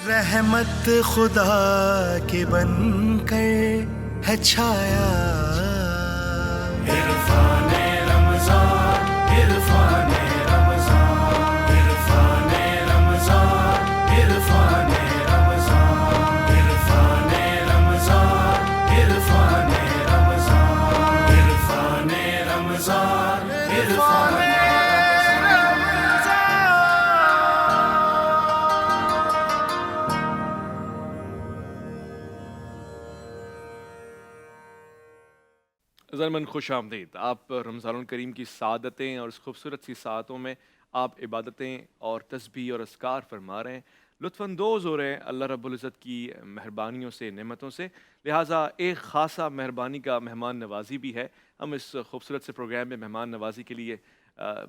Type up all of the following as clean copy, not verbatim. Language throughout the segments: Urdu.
رحمت خدا کے بن کر ہے چھایا، عرفان رمضان، عرفان رمضان، عرفان رمضان، عرفان رمضان، عرفان رمضان، عرفان رمضان، عرفان رمضان، عرفان ضمن خوش آمدید. آپ رمضان الکریم کی سعادتیں اور اس خوبصورت سی ساعتوں میں آپ عبادتیں اور تسبیح اور اذکار فرما رہے ہیں، لطف اندوز ہو رہے ہیں اللہ رب العزت کی مہربانیوں سے، نعمتوں سے. لہٰذا ایک خاصا مہربانی کا مہمان نوازی بھی ہے. ہم اس خوبصورت سے پروگرام میں مہمان نوازی کے لیے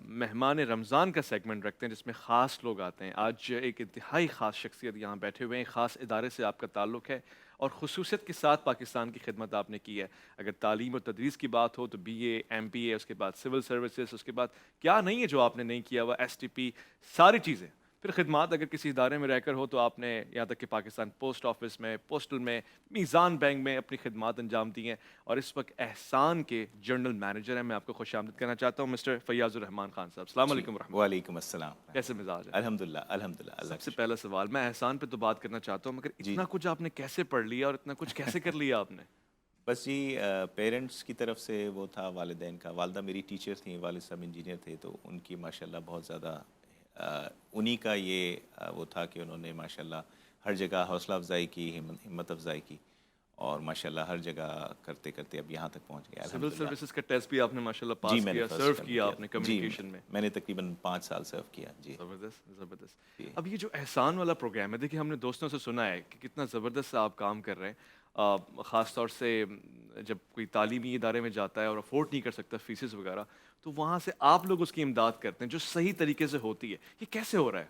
مہمان رمضان کا سیگمنٹ رکھتے ہیں جس میں خاص لوگ آتے ہیں. آج ایک انتہائی خاص شخصیت یہاں بیٹھے ہوئے ہیں، خاص ادارے سے آپ کا تعلق ہے اور خصوصیت کے ساتھ پاکستان کی خدمت آپ نے کی ہے. اگر تعلیم اور تدریس کی بات ہو تو بی اے، ایم بی اے، اس کے بعد سول سروسز، اس کے بعد کیا نہیں ہے جو آپ نے نہیں کیا ہوا، ایس ٹی پی، ساری چیزیں. پھر خدمات اگر کسی ادارے میں رہ کر ہو تو آپ نے یہاں تک کہ پاکستان پوسٹ آفس میں، پوسٹل میں، میزان بینک میں اپنی خدمات انجام دی ہیں اور اس وقت احسان کے جنرل مینیجر ہیں. میں آپ کو خوش آمدید کہنا چاہتا ہوں مسٹر فیاض الرحمان خان صاحب. السلام علیکم ورحمۃ اللہ. وعلیکم السلام. کیسے مزاج ہے؟ الحمد للہ الحمد للہ. سب سے پہلا سوال میں احسان پہ تو بات کرنا چاہتا ہوں، مگر اتنا کچھ آپ نے کیسے پڑھ لیا اور اتنا کچھ کیسے کر لیا آپ نے؟ بس جی پیرنٹس کی طرف سے وہ تھا، والدین کا. والدہ میری ٹیچر تھیں، والد صاحب انجینئر تھے، تو ان کی ماشاءاللہ بہت زیادہ انہی کا یہ وہ تھا کہ انہوں نے ماشاءاللہ ہر جگہ حوصلہ افزائی کی، ہمت افزائی کی، اور ماشاءاللہ ہر جگہ کرتے کرتے اب یہاں تک پہنچ گیا. سول سروسز کا ٹیسٹ بھی آپ نے ماشاءاللہ پاس کیا، سرو کیا آپ نے کمیونیکیشن میں. میں نے تقریباً 5 سال سرو کیا. جی زبردست زبردست. اب یہ جو احسان والا پروگرام ہے، دیکھیے ہم نے دوستوں سے سنا ہے کہ کتنا زبردست آپ کام کر رہے ہیں، خاص طور سے جب کوئی تعلیمی ادارے میں جاتا ہے اور افورڈ نہیں کر سکتا فیسز وغیرہ، تو وہاں سے آپ لوگ اس کی امداد کرتے ہیں جو صحیح طریقے سے ہوتی ہے. یہ کیسے ہو رہا ہے؟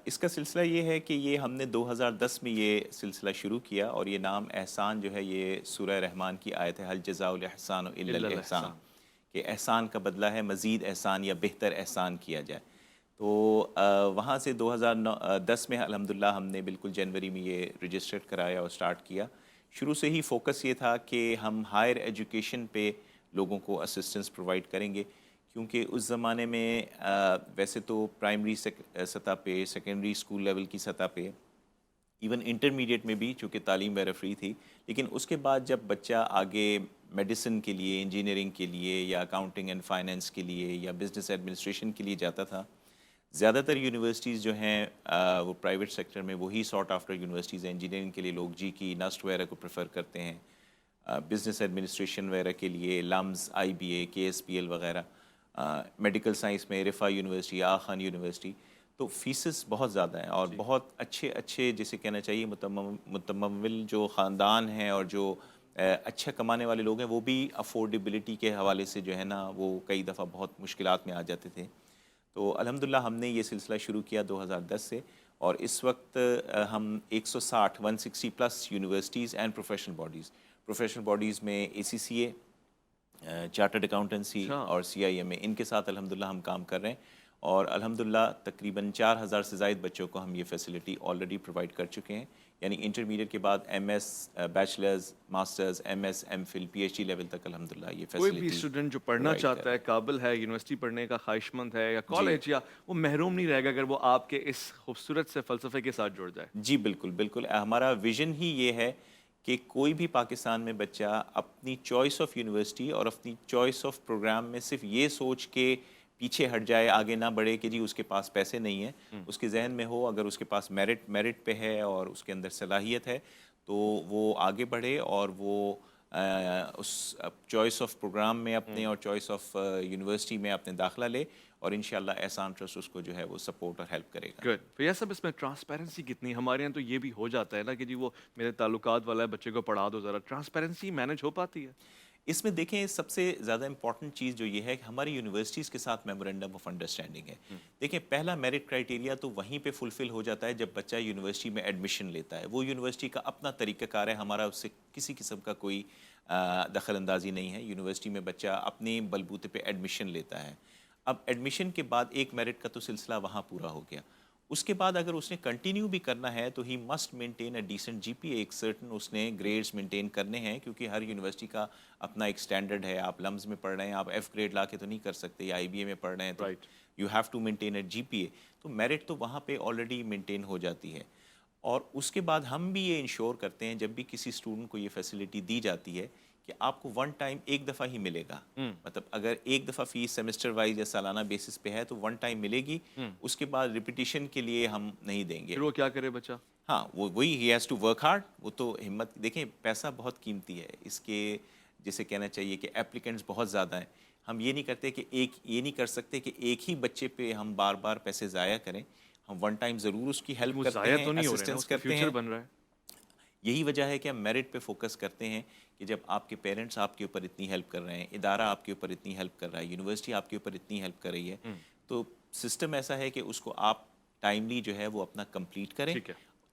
اس کا سلسلہ یہ ہے کہ یہ ہم نے 2010 میں یہ سلسلہ شروع کیا، اور یہ نام احسان جو ہے یہ سورہ رحمان کی آیت ہے، حل جزاء الاحسان الا الاحسان، کہ احسان کا بدلہ ہے مزید احسان یا بہتر احسان کیا جائے. تو وہاں سے 2010 میں الحمدللہ ہم نے بالکل جنوری میں یہ رجسٹرڈ کرایا اور سٹارٹ کیا. شروع سے ہی فوکس یہ تھا کہ ہم ہائر ایجوکیشن پہ لوگوں کو اسسٹنس پرووائڈ کریں گے، کیونکہ اس زمانے میں ویسے تو پرائمری سطح پہ، سیکنڈری اسکول لیول کی سطح پہ، ایون انٹرمیڈیٹ میں بھی چونکہ تعلیم وغیرہ فری تھی، لیکن اس کے بعد جب بچہ آگے میڈیسن کے لیے، انجینئرنگ کے لیے، یا اکاؤنٹنگ اینڈ فائنینس کے لیے، یا بزنس ایڈمنسٹریشن کے لیے جاتا تھا، زیادہ تر یونیورسٹیز جو ہیں وہ پرائیویٹ سیکٹر میں وہی سارٹ آفٹر یونیورسٹیز ہیں. انجینئرنگ کے لیے لوگ جی کی، نسٹ وغیرہ کو پریفر کرتے ہیں. بزنس ایڈمنسٹریشن وغیرہ کے لیے لمز، آئی بی اے، کے ایس پی ایل وغیرہ. میڈیکل سائنس میں رفا یونیورسٹی، آغا خان یونیورسٹی. تو فیسز بہت زیادہ ہیں، اور بہت اچھے جسے کہنا چاہیے متمول جو خاندان ہیں اور جو اچھا کمانے والے لوگ ہیں، وہ بھی افورڈیبلٹی کے حوالے سے جو ہے نا وہ کئی دفعہ بہت مشکلات میں آ جاتے تھے. تو الحمدللہ ہم نے یہ سلسلہ شروع کیا 2010 سے، اور اس وقت ہم 160 plus universities and professional bodies میں اے سی سی اے، چارٹرڈ اکاؤنٹنسی اور سی آئی ایم اے، ان کے ساتھ الحمدللہ ہم کام کر رہے ہیں. اور الحمدللہ تقریباً 4000 سے زائد بچوں کو ہم یہ فیسلٹی آلریڈی پرووائڈ کر چکے ہیں. یعنی انٹرمیڈیٹ کے بعد M S, bachelors, masters, M S, M phil, P H D level تک الحمدللہ یہ فیسلٹی. کوئی بھی اسٹوڈنٹ جو پڑھنا چاہتا ہے، قابل ہے، یونیورسٹی پڑھنے کا خواہش مند ہے یا کالج، یا وہ محروم نہیں رہے گا اگر وہ آپ کے اس خوبصورت سے فلسفے کے ساتھ جڑ جائے. جی بالکل بالکل. ہمارا ویژن ہی یہ ہے کہ کوئی بھی پاکستان میں بچہ اپنی چوائس آف یونیورسٹی اور اپنی چوائس آف پروگرام میں صرف یہ سوچ کے پیچھے ہٹ جائے، آگے نہ بڑھے کہ جی اس کے پاس پیسے نہیں ہیں. اس کے ذہن میں ہو اگر اس کے پاس میرٹ پہ ہے اور اس کے اندر صلاحیت ہے تو وہ آگے بڑھے، اور وہ اس چوائس آف پروگرام میں اپنے اور چوائس آف یونیورسٹی میں اپنے داخلہ لے، اور انشاءاللہ احسان ٹرسٹ اس کو جو ہے وہ سپورٹ اور ہیلپ کرے گا. گڈ. فیاض صاحب اس میں ٹرانسپیرنسی کتنی؟ ہمارے یہاں تو یہ بھی ہو جاتا ہے نا کہ جی وہ میرے تعلقات والا ہے، بچے کو پڑھا دو ذرا. ٹرانسپیرنسی مینج ہو پاتی ہے؟ اس میں دیکھیں سب سے زیادہ امپورٹنٹ چیز جو یہ ہے کہ ہماری یونیورسٹیز کے ساتھ میمورینڈم آف انڈرسٹینڈنگ ہے. دیکھیں پہلا میرٹ کرائٹیریا تو وہیں پہ فلفل ہو جاتا ہے جب بچہ یونیورسٹی میں ایڈمیشن لیتا ہے. وہ یونیورسٹی کا اپنا طریقہ کار ہے، ہمارا اس سے کسی قسم کا کوئی دخل اندازی نہیں ہے. یونیورسٹی میں بچہ اپنے بلبوتے پہ ایڈمیشن لیتا ہے. اب ایڈمیشن کے بعد ایک میرٹ کا تو سلسلہ وہاں پورا ہو گیا. اس کے بعد اگر اس نے کنٹینیو بھی کرنا ہے تو ہی must maintain a decent G P A, ایک سرٹن اس نے گریڈز مینٹین کرنے ہیں، کیونکہ ہر یونیورسٹی کا اپنا ایک سٹینڈرڈ ہے. آپ لمز میں پڑھ رہے ہیں، آپ ایف گریڈ لا کے تو نہیں کر سکتے، یا آئی بی اے میں پڑھ رہے ہیں تو you have to maintain a G P A. تو میرٹ تو وہاں پہ آلریڈی مینٹین ہو جاتی ہے. اور اس کے بعد ہم بھی یہ انشور کرتے ہیں جب بھی کسی اسٹوڈنٹ کو یہ فیسلٹی دی جاتی ہے کہ آپ کو ون ٹائم ایک دفعہ ہی ملے گا. مطلب اگر ایک دفعہ فیس سیمسٹر وائز یا سالانہ بیسس پہ ہے تو ون ٹائم ملے گی، اس کے بعد ریپیٹیشن کے لیے ہم نہیں دیں گے. پھر وہ کیا کرے بچہ؟ ہاں وہی ہی ہیز ٹو ورک ہارڈ. وہ تو ہمت، دیکھیں پیسہ بہت قیمتی ہے، اس کے جیسے کہنا چاہیے کہ اپلیکنٹس بہت زیادہ ہیں. ہم یہ نہیں کرتے کہ یہ نہیں کر سکتے کہ ایک ہی بچے پہ ہم بار بار پیسے ضائع کریں. ہم ون ٹائم ضرور اس کی ہیلپ کرتے ہیں، اسسٹنس کرتے ہیں. بن رہا ہے. یہی وجہ ہے کہ ہم میرٹ پہ فوکس کرتے ہیں کہ جب آپ کے پیرنٹس آپ کے اوپر اتنی ہیلپ کر رہے ہیں، ادارہ آپ کے اوپر اتنی ہیلپ کر رہا ہے، یونیورسٹی آپ کے اوپر اتنی ہیلپ کر رہی ہے، تو سسٹم ایسا ہے کہ اس کو آپ ٹائملی جو ہے وہ اپنا کمپلیٹ کریں،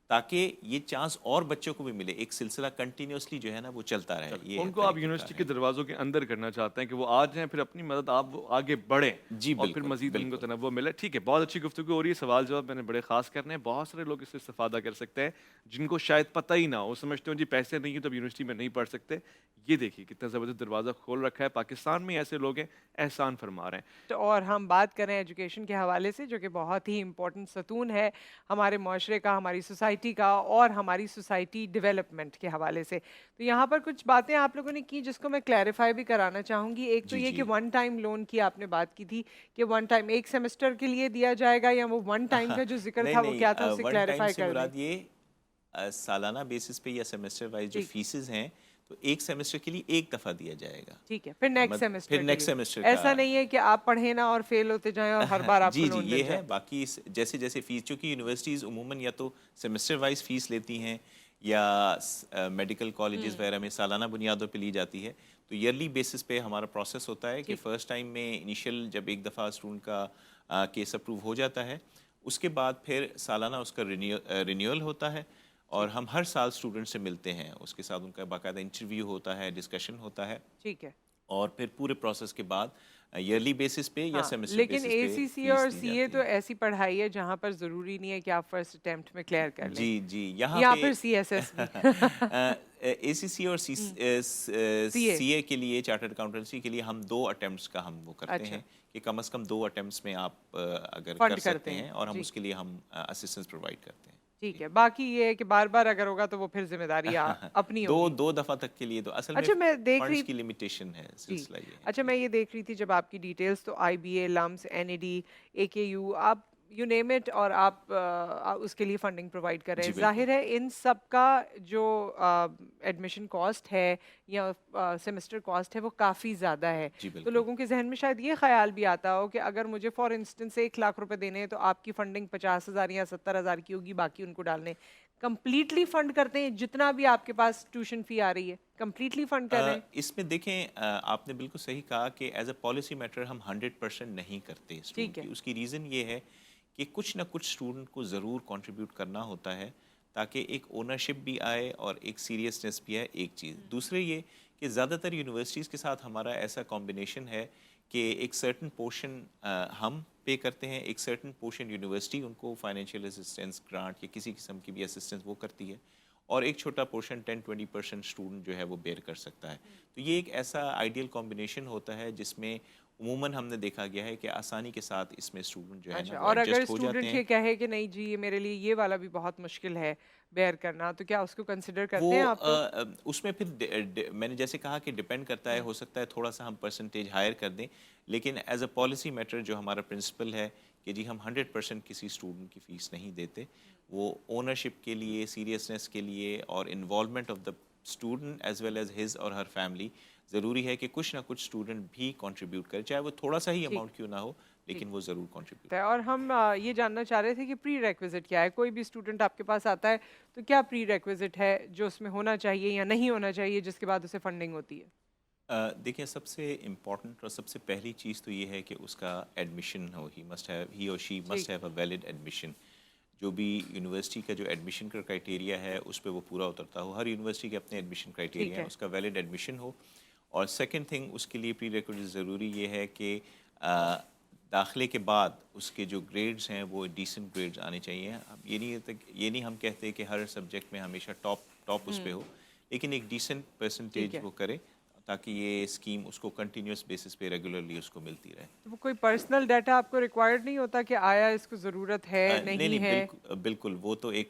تاکہ یہ چانس اور بچوں کو بھی ملے. ایک سلسلہ کنٹینیوسلی جو ہے نا وہ چلتا رہے. یہ ان کو آپ یونیورسٹی کے دروازوں کے اندر کرنا چاہتے ہیں کہ وہ آ جائیں، پھر اپنی مدد آپ آگے بڑھیں اور پھر مزید ان کو تنوع ملے. ٹھیک ہے، بہت اچھی گفتگو ہو رہی ہے. سوال جواب میں نے بڑے خاص کرنے ہیں. بہت سارے لوگ اس سے استفادہ کر سکتے ہیں جن کو شاید پتہ ہی نہ ہو، سمجھتے ہوں جی پیسے نہیں ہیں تو یونیورسٹی میں نہیں پڑھ سکتے. یہ دیکھیے کتنا زبردست دروازہ کھول رکھا ہے. پاکستان میں ایسے لوگ ہیں، احسان فرما رہے ہیں. اور ہم بات کریں ایجوکیشن کے حوالے سے، جو کہ بہت ہی امپورٹنٹ ستون ہے ہمارے معاشرے کا، ہماری سوسائٹی کا اور ہماری سوسائٹی ڈیولپمنٹ کے حوالے سے. تو یہاں پر کچھ باتیں آپ لوگوں نے کی جس کو میں کلیریفائی بھی کرانا چاہوں گی. ایک تو یہ کہ ون ٹائم لون کی آپ نے بات کی تھی کہ ون ٹائم ایک سیمسٹر کے لیے دیا جائے گا، یا وہ ون ٹائم کا جو ذکر تھا وہ کیا تھا، اسے کلیریفائی کر دیں. یہ سالانہ بیسس پہ یا سیمسٹر وائز جو فیسز ہیں تو ایک سیمسٹر کے لیے ایک دفعہ دیا جائے گا. ٹھیک ہے، پھر نیکسٹ سیمسٹر ایسا نہیں ہے کہ آپ پڑھیں نا اور فیل ہوتے جائیں اور ہر بار آپ کو لون مل جائے. یہ ہے. باقی جیسے جیسے فیس، چونکہ یونیورسٹیز عموماً یا تو سیمسٹر وائز فیس لیتی ہیں یا میڈیکل کالجز وغیرہ میں سالانہ بنیادوں پہ لی جاتی ہے. تو ایئرلی بیسس پہ ہمارا پروسیس ہوتا ہے کہ فرسٹ ٹائم میں انیشیل جب ایک دفعہ اسٹوڈنٹ کا کیس اپروو ہو جاتا ہے، اس کے بعد پھر سالانہ اس کا رینیول ہوتا ہے، اور ہم ہر سال اسٹوڈنٹ سے ملتے ہیں. اس کے ساتھ ان کا باقاعدہ انٹرویو ہوتا ہے، ڈسکشن ہوتا ہے. ٹھیک ہے. اور پھر پورے پروسیس کے بعد ایئرلی بیسس پہ یا سیمسٹر لیکن بیسس اے پہ سی سی اور سی اے تو ایسی پڑھائی ہے جہاں پر ضروری نہیں ہے کہ آپ فرسٹ اٹیمپٹ میں کلیئر کر لیں. جی یہاں پھر سی ایس ایس اے سی سی اور سی اے کے لیے، چارٹرڈ اکاؤنٹنسی کے لیے ہم 2 اٹیمپٹس کا ہم وہ کرتے ہیں کہ کم از کم 2 اٹیمپٹس میں آپ اگر کر سکتے ہیں، اور ہم اس کے لیے ہم اسسٹنس پرووائڈ کرتے ہیں. ٹھیک ہے. باقی یہ ہے کہ بار بار اگر ہوگا تو وہ پھر ذمہ داری اپنی ہوگی. 2 دفعہ تک کے لیے تو اصل میں فنڈز کی لمیٹیشن ہے سلسلہ یہ. اچھا، میں یہ دیکھ رہی تھی جب آپ کی ڈیٹیلز، تو آئی بی اے، لمس، این ای ڈی، اے کے یو، آپ یو نیم اٹ، اور آپ اس کے لیے فنڈنگ پرووائڈ کر رہے ہیں. ظاہر ہے ان سب کا جو ایڈمیشن کاسٹ ہے یا سیمسٹر کاسٹ ہے وہ کافی زیادہ ہے. تو لوگوں کے ذہن میں شاید یہ خیال بھی آتا ہو کہ اگر مجھے فار انسٹنس 1 لاکھ روپے دینے ہیں تو آپ کی فنڈنگ 50,000 یا 70,000 کی ہوگی، باقی ان کو ڈالنے. کمپلیٹلی فنڈ کرتے ہیں جتنا بھی آپ کے پاس ٹیوشن فی آ رہی ہے، کمپلیٹلی فنڈ کر رہے ہیں؟ اس میں دیکھیں، آپ نے بالکل صحیح کہا کہ ایز اے پالیسی میٹر ہم 100% نہیں کرتے اسٹوڈنٹ کی. اس کی ریزن یہ ہے کہ کچھ نہ کچھ اسٹوڈنٹ کو ضرور کنٹریبیوٹ کرنا ہوتا ہے تاکہ ایک اونرشپ بھی آئے اور ایک سیریسنس بھی آئے. ایک چیز. دوسرے یہ کہ زیادہ تر یونیورسٹیز کے ساتھ ہمارا ایسا کمبینیشن ہے کہ ایک سرٹن پورشن ہم پے کرتے ہیں، ایک سرٹن پورشن یونیورسٹی ان کو فائنینشیل اسسٹنس، گرانٹ یا کسی قسم کی بھی اسسٹنس وہ کرتی ہے، اور ایک چھوٹا پورشن 10-20% اسٹوڈنٹ جو ہے وہ بیئر کر سکتا ہے. تو یہ ایک ایسا آئیڈیل کمبینیشن ہوتا ہے جس میں عموماً ہم نے دیکھا گیا ہے کہ آسانی کے ساتھ اس میں اسٹوڈنٹ جو ہے نا اور اگر اسٹوڈنٹ یہ کہے کہ نہیں جی یہ میرے لیے یہ والا بھی بہت مشکل ہے بیئر کرنا، تو کیا اس کو کنسیڈر کرتے ہیں آپ؟ اس میں پھر میں نے جیسے کہا کہ ڈیپینڈ کرتا ہے، ہو سکتا ہے تھوڑا سا ہم پرسنٹیج ہائر کر دیں، لیکن ایز اے پالیسی میٹر جو ہمارا پرنسپل ہے کہ جی ہم 100% کسی اسٹوڈنٹ کی فیس نہیں دیتے. وہ اونرشپ کے لیے، سیریسنس کے لیے، اور involvement of the student as well as his or her family, ضروری ہے کہ کچھ نہ کچھ اسٹوڈنٹ بھی کنٹریبیوٹ کرے، چاہے وہ تھوڑا سا ہی اماؤنٹ کیوں نہ ہو، لیکن وہ ضرور کنٹریبیوٹ. اور ہم یہ جاننا چاہ رہے تھے کہ پری ریکویزٹ کیا ہے. کوئی بھی اسٹوڈنٹ آپ کے پاس آتا ہے تو کیا پری ریکویزٹ ہے جو اس میں ہونا چاہیے یا نہیں ہونا چاہیے جس کے بعد اسے فنڈنگ ہوتی ہے؟ دیکھیں، سب سے امپورٹنٹ اور سب سے پہلی چیز تو یہ ہے کہ اس کا ایڈمیشن ہو. ہی اور she must have a valid admission. جو بھی یونیورسٹی کا جو ایڈمیشن کا کرائٹیریا ہے اس پہ وہ پورا اترتا ہو. ہر یونیورسٹی کے اپنے ایڈمیشن کرائٹیریا ہیں، اس کا ویلڈ ایڈمیشن ہو. اور سیکنڈ تھنگ، اس کے لیے پری ریکویزٹ ضروری یہ ہے کہ داخلے کے بعد اس کے جو گریڈز ہیں وہ ڈیسنٹ گریڈز آنے چاہیے. اب یہ نہیں ہم کہتے کہ ہر سبجیکٹ میں ہمیشہ ٹاپ اس پہ ہو, لیکن ایک ڈیسنٹ پرسنٹیج وہ کرے تاکہ یہ اسکیم اس کو کنٹینیوس بیسس پہ ریگولرلی اس کو ملتی رہے. وہ کوئی پرسنل ڈیٹا آپ کو ریکوائرڈ نہیں ہوتا کہ آیا اس کو ضرورت ہے نہیں ہے؟ بالکل, وہ تو ایک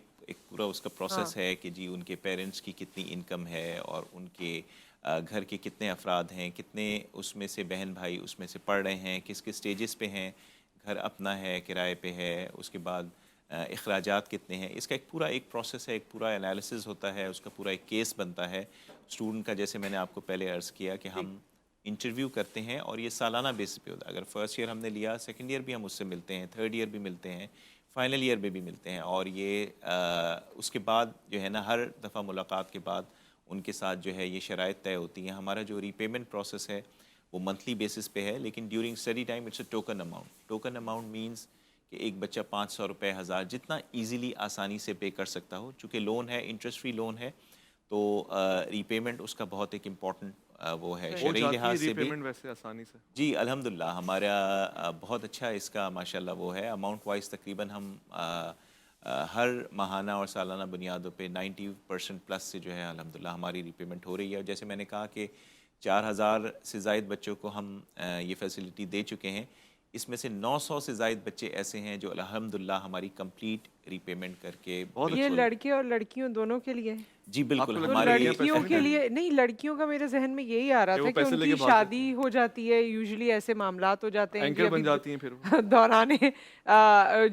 پورا اس کا پروسیس ہے کہ جی ان کے پیرنٹس کی کتنی انکم ہے اور ان کے گھر کے کتنے افراد ہیں, کتنے اس میں سے بہن بھائی اس میں سے پڑھ رہے ہیں, کس کس سٹیجز پہ ہیں, گھر اپنا ہے کرائے پہ ہے, اس کے بعد اخراجات کتنے ہیں. اس کا ایک پورا ایک پروسیس ہے, ایک پورا انالیسز ہوتا ہے, اس کا پورا ایک کیس بنتا ہے اسٹوڈنٹ کا. جیسے میں نے آپ کو پہلے عرض کیا کہ ہم انٹرویو کرتے ہیں اور یہ سالانہ بیسس پہ ہوتا ہے. اگر فرسٹ ایئر ہم نے لیا, سیکنڈ ایئر بھی ہم اس سے ملتے ہیں, تھرڈ ایئر بھی ملتے ہیں, فائنل ایئر میں بھی ملتے ہیں. اور یہ اس کے بعد جو ہے نا ہر دفعہ ملاقات کے بعد ان کے ساتھ جو ہے یہ شرائط طے ہوتی ہیں. ہمارا جو ری پیمنٹ پروسیس ہے وہ منتھلی بیسس پہ ہے, لیکن during study time it's a token amount. Token amount means کہ ایک بچہ 500 روپے, 1000 جتنا ایزیلی آسانی سے پے کر سکتا ہو. چونکہ لون ہے, انٹرسٹ فری لون ہے, تو ری پیمنٹ اس کا بہت ایک امپورٹنٹ وہ ہے شرعی لحاظ سے بھی. ویسے آسانی سے جی الحمدللہ ہمارا بہت اچھا اس کا ماشاءاللہ وہ ہے. اماؤنٹ وائز تقریباً ہم ہر ماہانہ اور سالانہ بنیادوں پہ 90% پلس سے جو ہے الحمدللہ ہماری ری پیمنٹ ہو رہی ہے. اور جیسے میں نے کہا کہ 4000 سے زائد بچوں کو ہم یہ فیسلٹی دے چکے ہیں. اس میں سے 900 سے زائد بچے ایسے ہیں جو الحمدللہ ہماری کمپلیٹ ری پیمنٹ کر کے. یہ لڑکے اور لڑکیوں دونوں کے لیے؟ جی بالکل, ہمارے لڑکیوں کے لیے نہیں, لڑکیوں کا میرے ذہن میں یہی آ رہا تھا کہ ان کی شادی ہو جاتی ہے, یوزلی ایسے معاملات ہو جاتے ہیں بن جاتی ہیں پھر دوران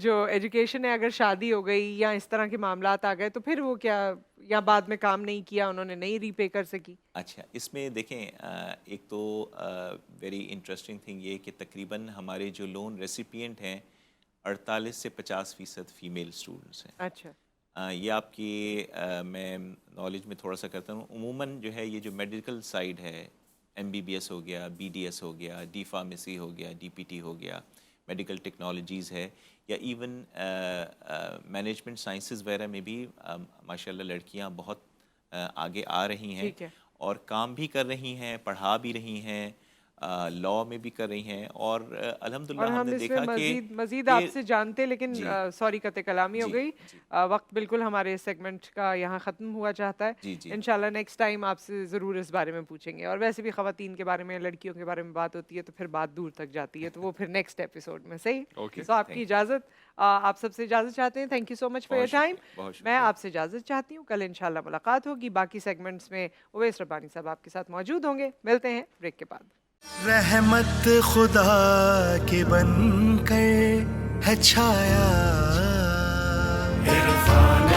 جو ایجوکیشن ہے. اگر شادی ہو گئی یا اس طرح کے معاملات آ گئے تو پھر وہ کیا, یا بعد میں کام نہیں کیا انہوں نے, نہیں ری پے کر سکی. اچھا, اس میں دیکھیں ایک تو ویری انٹرسٹنگ تھنگ یہ کہ تقریباً ہمارے جو لون ریسیپینٹ ہیں 48 سے 50% فیمیل اسٹوڈنٹس ہیں. اچھا, یہ آپ کی میں نالج میں تھوڑا سا کرتا ہوں. عموماً جو ہے یہ جو میڈیکل سائڈ ہے, MBBS ہو گیا, BDS ہو گیا, ڈی فارمیسی ہو گیا, DPT ہو گیا, میڈیکل ٹیکنالوجیز ہے, یا ایون مینجمنٹ سائنسز وغیرہ میں بھی ماشاءاللہ لڑکیاں بہت آگے آ رہی ہیں اور کام بھی کر رہی ہیں, پڑھا بھی رہی ہیں, لاء میں بھی کر رہی ہیں. اور الحمدللہ ہم نے دیکھا کہ مزید آپ سے جانتے, لیکن سوری قطع کلامی ہو گئی, وقت بالکل ہمارے اس سیگمنٹ کا یہاں ختم ہوا چاہتا ہے. انشاءاللہ نیکسٹ ٹائم آپ سے ضرور اس بارے میں پوچھیں گے. اور ویسے بھی خواتین کے بارے میں, لڑکیوں کے بارے میں بات ہوتی ہے تو پھر بات دور تک جاتی ہے, تو وہ پھر نیکسٹ ایپیسوڈ میں. صحیح, تو آپ کی اجازت, آپ سب سے اجازت چاہتے ہیں. Thank you so much for your time. میں آپ سے اجازت چاہتی ہوں, کل انشاءاللہ ملاقات ہوگی. باقی سیگمنٹس میں اویس ربانی صاحب آپ کے ساتھ موجود ہوں گے. ملتے ہیں بریک کے بعد. رحمت خدا کے بن کر ہے چھایا عرفان